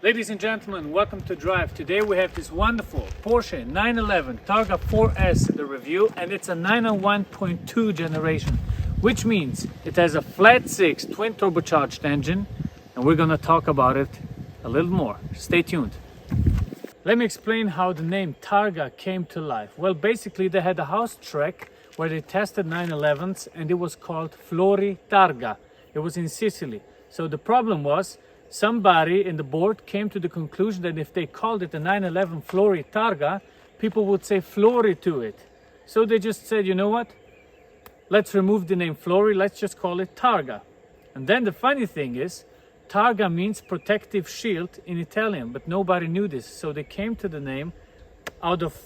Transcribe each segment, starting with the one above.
Ladies and gentlemen, welcome to Drive. Today we have this wonderful Porsche 911 Targa 4S in the review, and it's a 901.2 generation, which means it has a flat 6 twin turbocharged engine, and we're gonna talk about it a little more. Stay tuned. Let me explain how the name Targa came to life. Well, basically they had a house track where they tested 911s, and it was called Flori Targa. It was in Sicily. So the problem was, somebody in the board came to the conclusion that if they called it a 911 Flori Targa, people would say Flori to it. So they just said, you know what? Let's remove the name Flori, let's just call it Targa. And then the funny thing is, Targa means protective shield in Italian, but nobody knew this. So they came to the name out of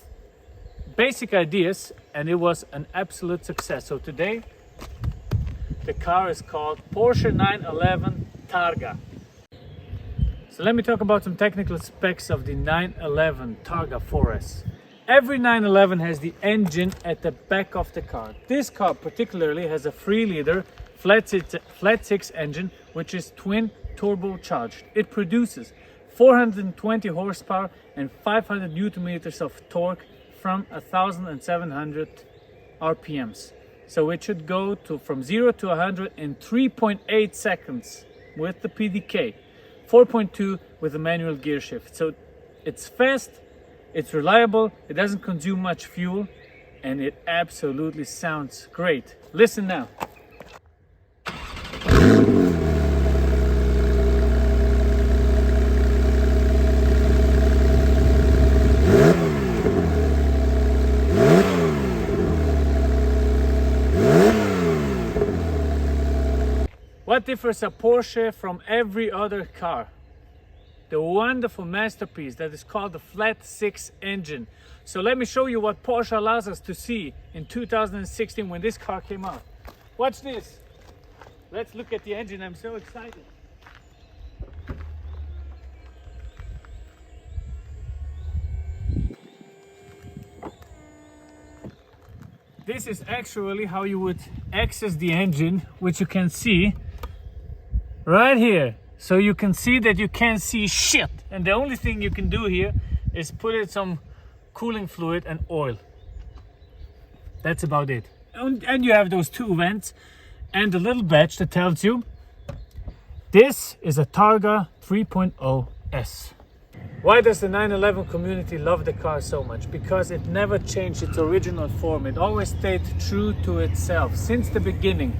basic ideas, and it was an absolute success. So today, the car is called Porsche 911 Targa. So let me talk about some technical specs of the 911 Targa 4S. Every 911 has the engine at the back of the car. This car particularly has a 3-liter flat 6 engine, which is twin turbocharged. It produces 420 horsepower and 500 newton meters of torque from 1,700 RPMs. So it should go from 0 to 100 in 3.8 seconds with the PDK. 4.2 with a manual gear shift. So it's fast, it's reliable, it doesn't consume much fuel, and it absolutely sounds great. Listen now. What differs a Porsche from every other car? The wonderful masterpiece that is called the flat 6 engine. So let me show you what Porsche allows us to see in 2016 when this car came out. Watch this. Let's look at the engine. I'm so excited. This is actually how you would access the engine, which you can see right here. So you can see that you can't see shit, and the only thing you can do here is put in some cooling fluid and oil. That's about it. And you have those 2 vents and a little badge that tells you this is a Targa 3.0 S. Why does the 911 community love the car so much? Because it never changed its original form. It always stayed true to itself since the beginning.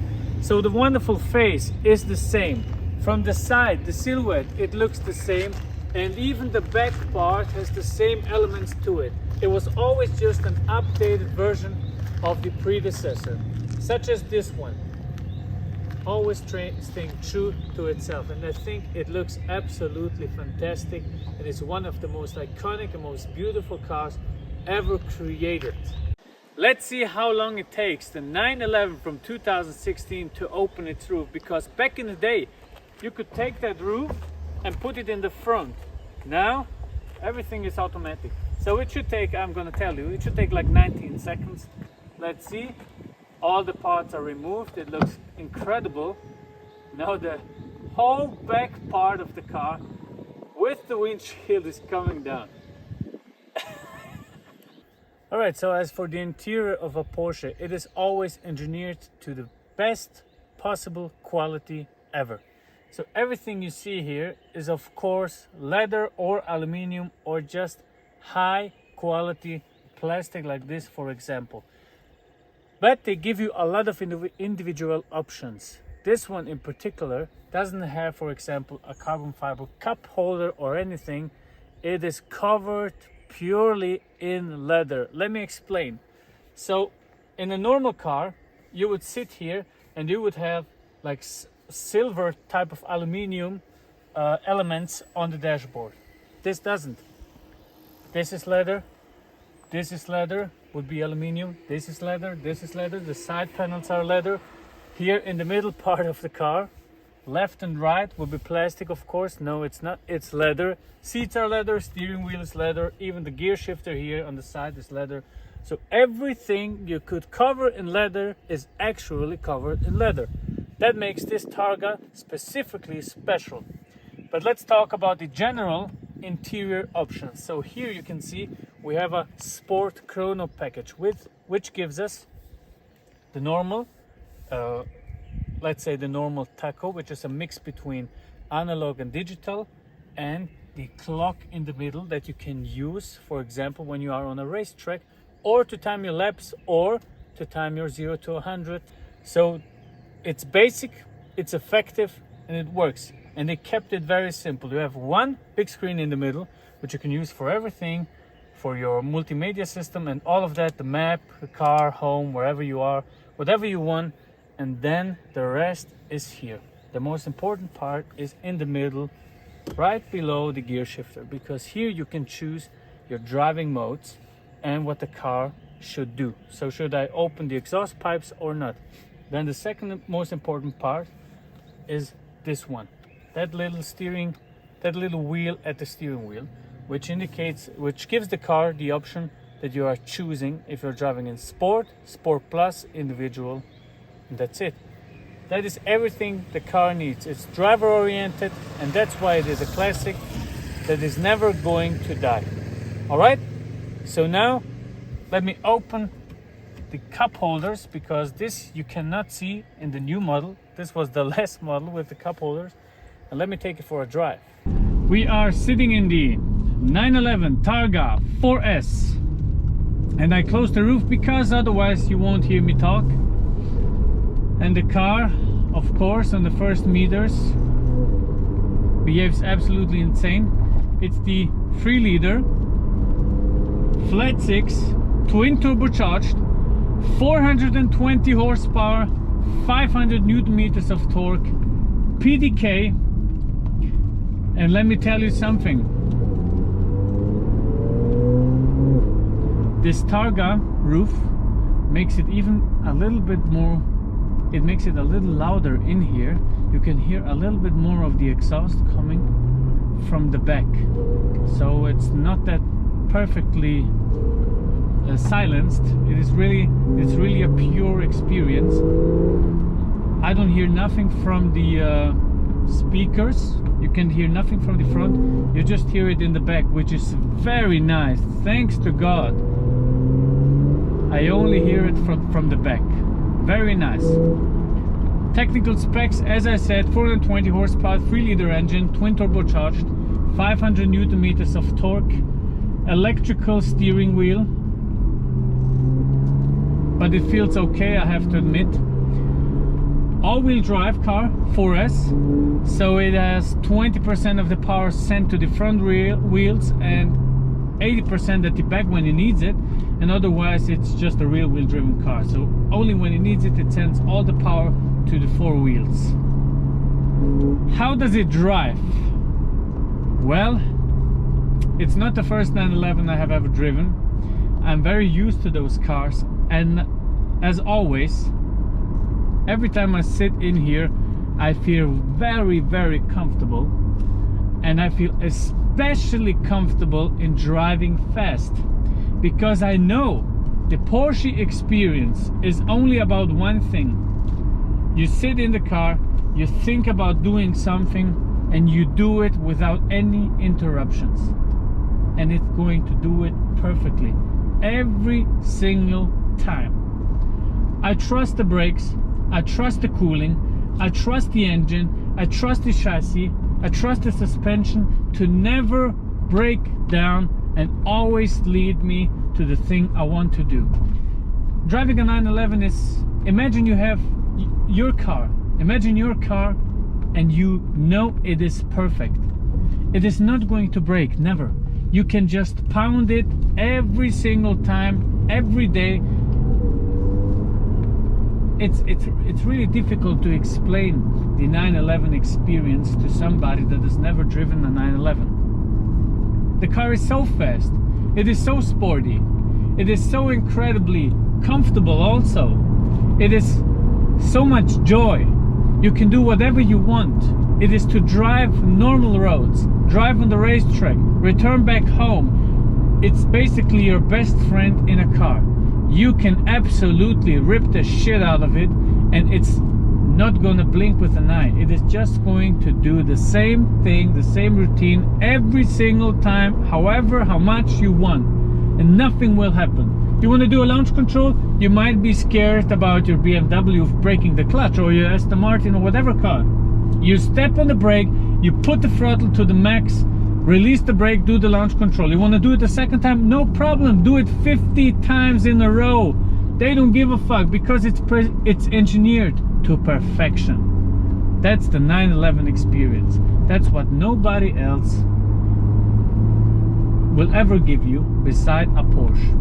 So the wonderful face is the same. From the side, the silhouette, it looks the same, and even the back part has the same elements to it. It was always just an updated version of the predecessor, such as this one. Always staying true to itself, and I think it looks absolutely fantastic, and it's one of the most iconic and most beautiful cars ever created. Let's see how long it takes the 911 from 2016 to open its roof, because back in the day, you could take that roof and put it in the front. Now, everything is automatic. So it should take, I'm gonna tell you, it should take like 19 seconds. Let's see. All the parts are removed. It looks incredible. Now the whole back part of the car with the windshield is coming down. Alright, so as for the interior of a Porsche, it is always engineered to the best possible quality ever. So everything you see here is of course leather or aluminum or just high quality plastic like this, for example. But they give you a lot of individual options. This one in particular doesn't have, for example, a carbon fiber cup holder or anything. It is covered purely in leather. Let me explain. So in a normal car, you would sit here and you would have like silver type of aluminium elements on the dashboard. This doesn't. This is leather. This is leather, would be aluminium. This is leather. This is leather. The side panels are leather. Here in the middle part of the car, left and right will be plastic, of course. No, it's not. It's leather. Seats are leather. Steering wheel is leather. Even the gear shifter here on the side is leather. So everything you could cover in leather is actually covered in leather. That makes this Targa specifically special. But let's talk about the general interior options. So here you can see we have a sport chrono package which gives us the normal, let's say the normal tacho, which is a mix between analog and digital, and the clock in the middle that you can use, for example, when you are on a racetrack, or to time your laps, or to time your 0 to 100. So it's basic, it's effective, and it works. And they kept it very simple. You have one big screen in the middle, which you can use for everything, for your multimedia system and all of that, the map, the car, home, wherever you are, whatever you want. And then the rest is here. The most important part is in the middle, right below the gear shifter, because here you can choose your driving modes and what the car should do. So should I open the exhaust pipes or not? Then the second most important part is this one. That little wheel at the steering wheel, which gives the car the option that you are choosing if you're driving in Sport, Sport Plus, Individual, and that's it. That is everything the car needs. It's driver oriented, and that's why it is a classic that is never going to die. All right, so now let me open the cup holders, because this you cannot see in the new model. This was the last model with the cup holders. And let me take it for a drive. We are sitting in the 911 Targa 4S, and I closed the roof because otherwise you won't hear me talk. And the car, of course, on the first meters behaves absolutely insane. It's the 3-liter flat 6 twin turbocharged, 420 horsepower, 500 newton meters of torque, PDK. And let me tell you something, this Targa roof makes it even a little bit more, it makes it a little louder in here. You can hear a little bit more of the exhaust coming from the back. So it's not that perfectly silenced. It's really a pure experience. I don't hear nothing from the speakers. You can hear nothing from the front. You just hear it in the back, which is very nice. Thanks to God, I only hear it from the back. Very nice. Technical specs, as I said, 420 horsepower, 3-liter engine, twin turbocharged, 500 newton meters of torque, electrical steering wheel, but it feels okay, I have to admit. All-wheel drive car, 4S, so it has 20% of the power sent to the front wheels and 80% at the back when it needs it, and otherwise it's just a rear-wheel driven car. So only when it needs it, it sends all the power to the 4 wheels. How does it drive? Well, it's not the first 911 I have ever driven. I'm very used to those cars, and as always, every time I sit in here, I feel very, very comfortable, and I feel especially comfortable in driving fast, because I know the Porsche experience is only about one thing. You sit in the car, you think about doing something, and you do it without any interruptions, and it's going to do it perfectly every single time. I trust the brakes, I trust the cooling, I trust the engine, I trust the chassis, I trust the suspension to never break down and always lead me to the thing I want to do. Driving a 911 is, imagine you have your car, and you know it is perfect. It is not going to break, never. You can just pound it every single time, every day. It's really difficult to explain the 911 experience to somebody that has never driven a 911. The car is so fast, it is so sporty, it is so incredibly comfortable also. It is so much joy. You can do whatever you want. It is to drive normal roads, drive on the racetrack, return back home. It's basically your best friend in a car. You can absolutely rip the shit out of it, and it's not gonna blink with an eye. It is just going to do the same thing, the same routine every single time, however, how much you want, and nothing will happen. You want to do a launch control, you might be scared about your BMW breaking the clutch, or your Aston Martin, or whatever car. You step on the brake, you put the throttle to the max, release the brake, do the launch control. You want to do it the second time? No problem. Do it 50 times in a row. They don't give a fuck, because it's engineered to perfection. That's the 911 experience. That's what nobody else will ever give you beside a Porsche.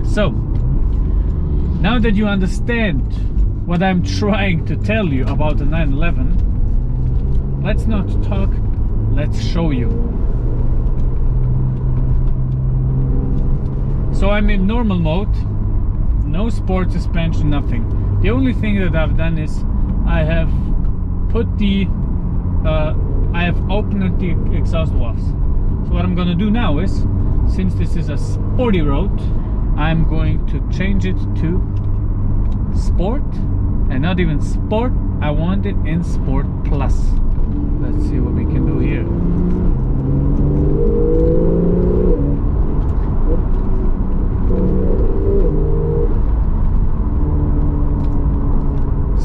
So, now that you understand what I'm trying to tell you about the 911, let's not talk, let's show you. So I'm in normal mode, no sport suspension, nothing. The only thing that I've done is I have opened the exhaust valves. So what I'm gonna do now is, since this is a sporty road, I'm going to change it to sport, and not even sport, I want it in sport plus. Let's see what we can do here.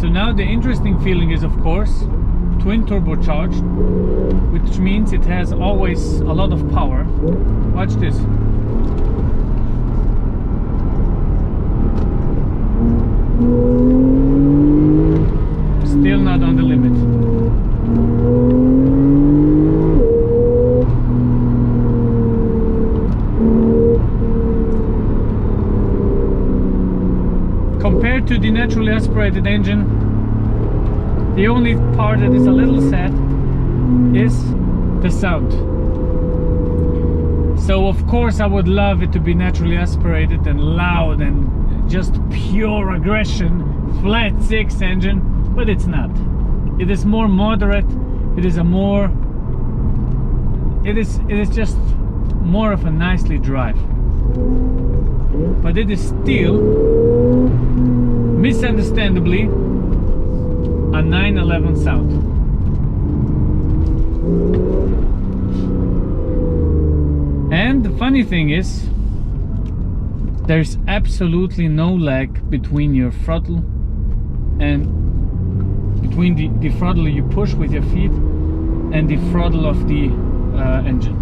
So now the interesting feeling is, of course, twin turbocharged, which means it has always a lot of power. Watch this. Still not on the limit. Compared to the naturally aspirated engine, the only part that is a little sad is the sound. So of course I would love it to be naturally aspirated and loud and just pure aggression, flat six engine, but it's not. It is more moderate. It is just more of a nicely drive. But it is still, misunderstandably, a 911 sound. And the funny thing is, there's absolutely no lag between your throttle and between the throttle you push with your feet and the throttle of the engine.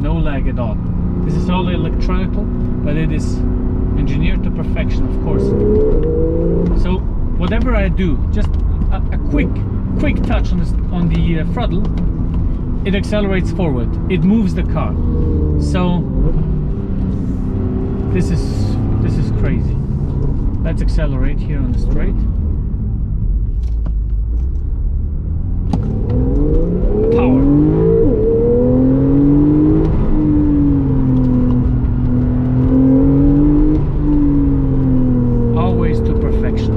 No lag at all. This is all electronical, but it is engineered to perfection, of course. So whatever I do, just a quick touch on the throttle, it accelerates forward. It moves the car. So this is crazy. Let's accelerate here on the straight. Power. Always to perfection.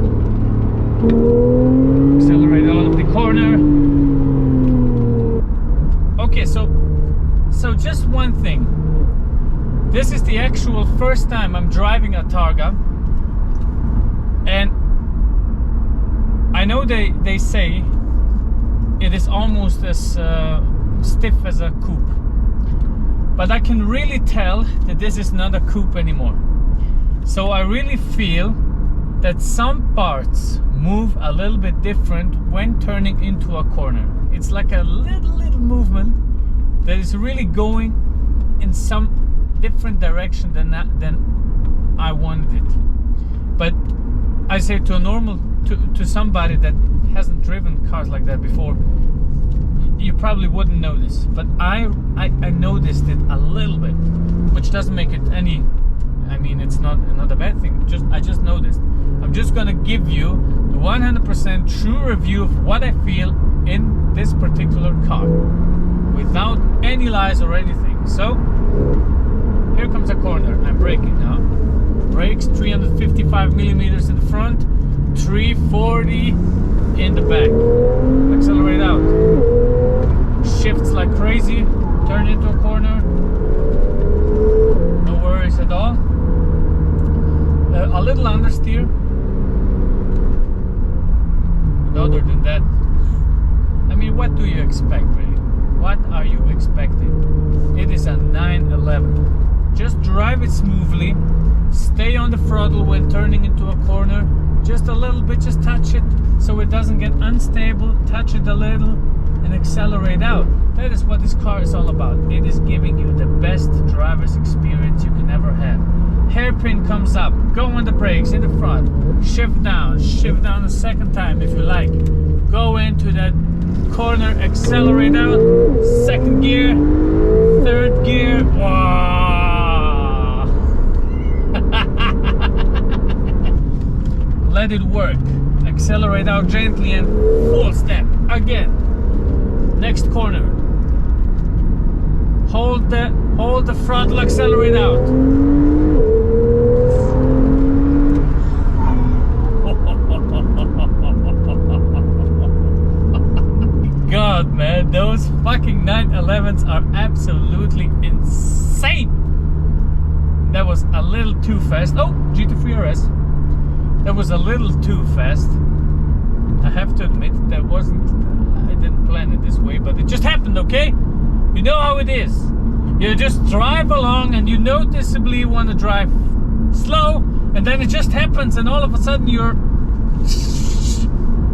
Accelerate out of the corner. Okay, so just one thing. This is the actual first time I'm driving a Targa, and I know they say it is almost as stiff as a coupe, but I can really tell that this is not a coupe anymore. So I really feel that some parts move a little bit different when turning into a corner. It's like a little movement that is really going in some different direction than I wanted it. But I say to somebody that hasn't driven cars like that before, you probably wouldn't notice, but I noticed it a little bit, which doesn't make it any, I mean, it's not a bad thing. I just noticed. I'm just gonna give you the 100% true review of what I feel in this particular car, without any lies or anything. So here comes a corner. I'm braking now. Brakes 355 millimeters in the front, 340 in the back. Accelerate out. Shifts like crazy. Turn into a corner. No worries at all. A little understeer. other than that, I mean, what do you expect really? What are you expecting? It is a 911. Just drive it smoothly. Stay on the throttle when turning into a corner. Just a little bit, just touch it so it doesn't get unstable. Touch it a little and accelerate out. That is what this car is all about. It is giving you the best driver's experience you can ever have. Hairpin comes up, go on the brakes in the front, shift down a second time if you like. Go into that corner, accelerate out, second gear, third gear. Wow. Let it work. Accelerate out gently and full step again. Next corner. Hold the throttle, accelerate out. God, man, those fucking 911s are absolutely insane. That was a little too fast. Oh, GT3 RS. That was a little too fast. I have to admit, that wasn't, I didn't plan it this way, but it just happened, okay? You know how it is. You just drive along and you noticeably want to drive slow, and then it just happens, and all of a sudden you're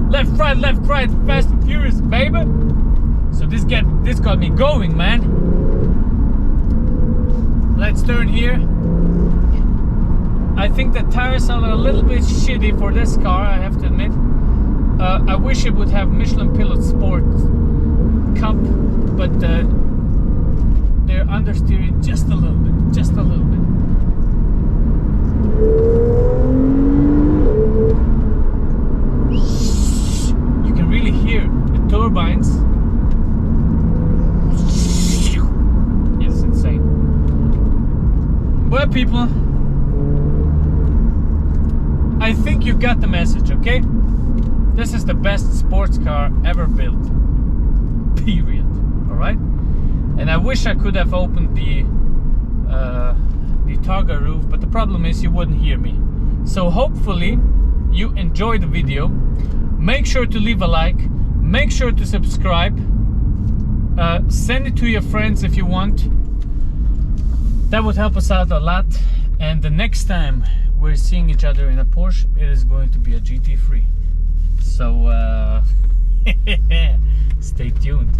left, right, fast and furious, baby. So this got me going, man. Let's turn here. I think the tires are a little bit shitty for this car, I have to admit. I wish it would have Michelin Pilot Sport Cup, but they're understeering just a little bit, just a little bit. You can really hear the turbines. It's insane. Well, people, I think you got the message, okay? This is the best sports car ever built. Period. Alright? And I wish I could have opened the Targa roof, but the problem is you wouldn't hear me. So hopefully you enjoyed the video. Make sure to leave a like. Make sure to subscribe. Send it to your friends if you want. That would help us out a lot. And the next time we're seeing each other in a Porsche, it is going to be a GT3. So stay tuned.